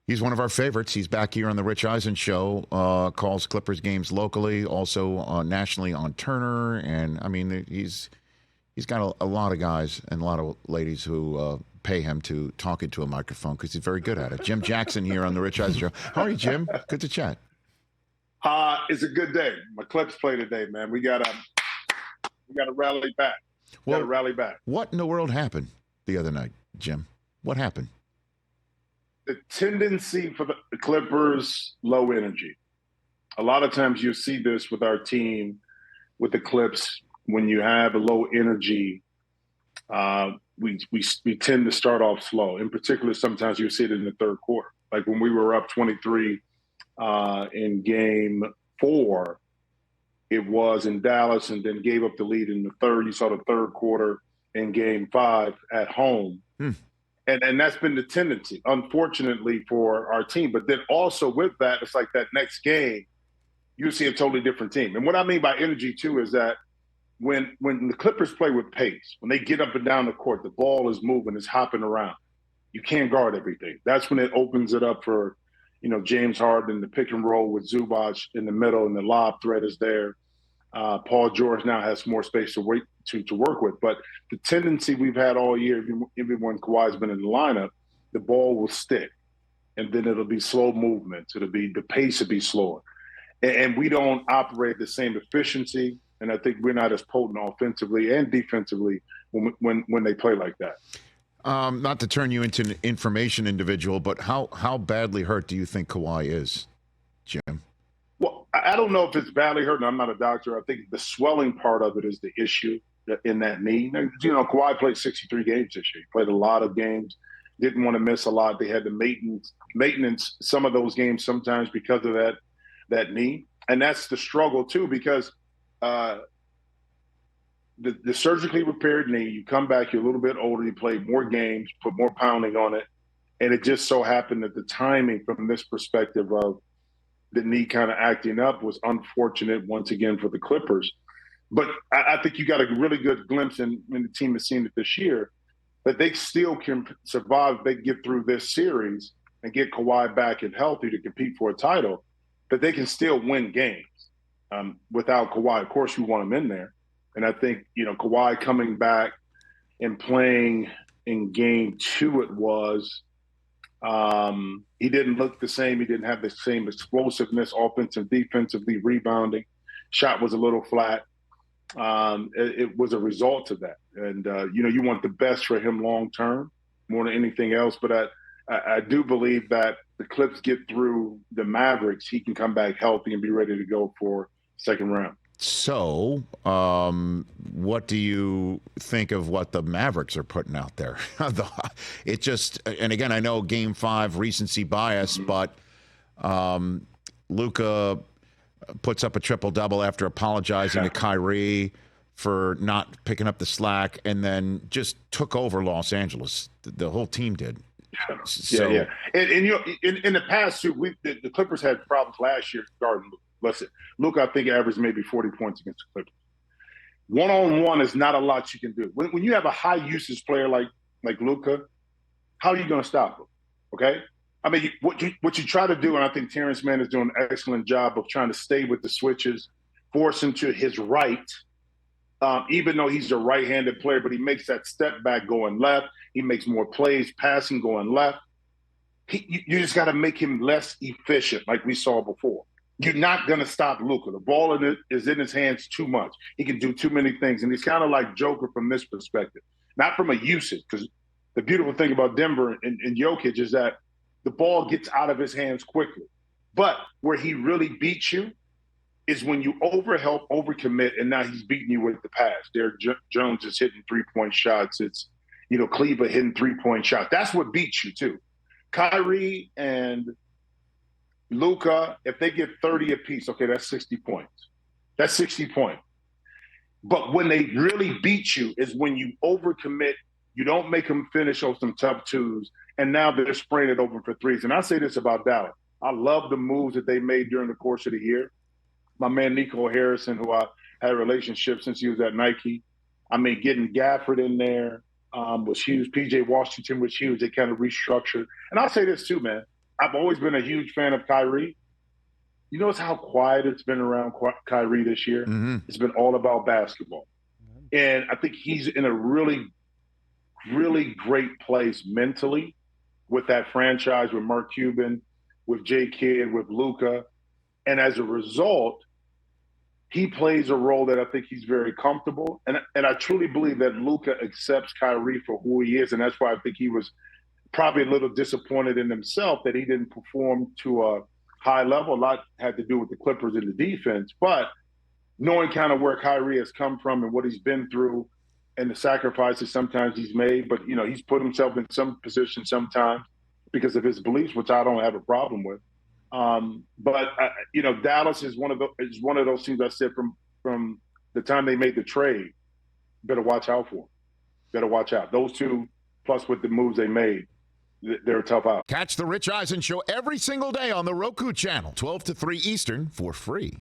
He's one of our favorites. He's back here on the Rich Eisen Show, calls Clippers games locally, also nationally on Turner. And, I mean, he's got a lot of guys and a lot of ladies who pay him to talk into a microphone because he's very good at it. Jim Jackson here on the Rich Eisen Show. How are you, Jim? Good to chat. It's a good day. My Clips play today, man. We gotta rally back. Gotta rally back. What in the world happened the other night, Jim? What happened? The tendency for the Clippers, low energy. A lot of times you see this with our team, with the Clips. When you have a low energy, we tend to start off slow. In particular, sometimes you see it in the third quarter. Like when we were up 23 in Game 4, it was in Dallas, and then gave up the lead in the third. You saw the third quarter in Game 5 at home. And that's been the tendency, unfortunately, for our team. But then also with that, it's like that next game, you see a totally different team. And what I mean by energy, too, is that when the Clippers play with pace, when they get up and down the court, the ball is moving, it's hopping around. You can't guard everything. That's when it opens it up for, James Harden, the pick and roll with Zubac in the middle, and the lob threat is there. Paul George now has more space to work with. But the tendency we've had all year, even when Kawhi's been in the lineup, the ball will stick. And then it'll be slow movements. The pace will be slower. And we don't operate the same efficiency. And I think we're not as potent offensively and defensively when they play like that. Not to turn you into an information individual, but how badly hurt do you think Kawhi is, Jim? Well, I don't know if it's badly hurt, and I'm not a doctor. I think the swelling part of it is the issue in that knee. Kawhi played 63 games this year. He played a lot of games, didn't want to miss a lot. They had to maintenance some of those games sometimes because of that knee. And that's the struggle, too, because the surgically repaired knee, you come back, you're a little bit older, you play more games, put more pounding on it. And it just so happened that the timing from this perspective of the knee kind of acting up was unfortunate once again for the Clippers. But I think you got a really good glimpse, and the team has seen it this year, that they still can survive if they get through this series and get Kawhi back and healthy to compete for a title, that they can still win games without Kawhi. Of course, you want him in there. And I think, Kawhi coming back and playing in Game 2 it was, he didn't look the same. He didn't have the same explosiveness, offensive, defensively, rebounding. Shot was a little flat. It was a result of that. And, you want the best for him long term more than anything else. But I do believe that the Clips get through the Mavericks, he can come back healthy and be ready to go for second round. So, what do you think of what the Mavericks are putting out there? It just, and again, I know Game 5 recency bias, but Luka puts up a triple-double after apologizing to Kyrie for not picking up the slack, and then just took over Los Angeles. The whole team did. Yeah. And in the past, too, the Clippers had problems last year guarding Luka. Listen, Luka, I think, averaged maybe 40 points against the Clippers. One-on-one is not a lot you can do. When you have a high-usage player like Luka, how are you going to stop him? Okay? I mean, what you try to do, and I think Terrence Mann is doing an excellent job of trying to stay with the switches, force him to his right, even though he's a right-handed player, but he makes that step back going left. He makes more plays, passing going left. You just got to make him less efficient like we saw before. You're not going to stop Luka. The ball is in his hands too much. He can do too many things. And he's kind of like Joker from this perspective, not from a usage. Because the beautiful thing about Denver and Jokic is that the ball gets out of his hands quickly. But where he really beats you is when you overhelp, overcommit, and now he's beating you with the pass. Derrick Jones is hitting three-point shots. It's, Cleaver hitting three-point shots. That's what beats you, too. Kyrie and Luka, if they get 30 apiece, okay, that's 60 points. That's 60 points. But when they really beat you is when you overcommit, you don't make them finish on some tough twos, and now they're spraying it open for threes. And I say this about Dallas. I love the moves that they made during the course of the year. My man Nico Harrison, who I had a relationship since he was at Nike. I mean, getting Gafford in there was huge. PJ Washington was huge. They kind of restructured. And I'll say this too, man. I've always been a huge fan of Kyrie. You notice how quiet it's been around Kyrie this year? Mm-hmm. It's been all about basketball. And I think he's in a really, really great place mentally with that franchise, with Mark Cuban, with J. Kidd, with Luka. And as a result, he plays a role that I think he's very comfortable. And I truly believe that Luka accepts Kyrie for who he is. And that's why I think he was probably a little disappointed in himself that he didn't perform to a high level. A lot had to do with the Clippers and the defense. But knowing kind of where Kyrie has come from and what he's been through and the sacrifices sometimes he's made, but, you know, he's put himself in some positions sometimes because of his beliefs, which I don't have a problem with. But you know, Dallas is one of those teams I said from the time they made the trade, better watch out for. Better watch out. Those two, plus with the moves they made, they're a tough out. Catch the Rich Eisen Show every single day on the Roku channel, 12 to 3 Eastern, for free.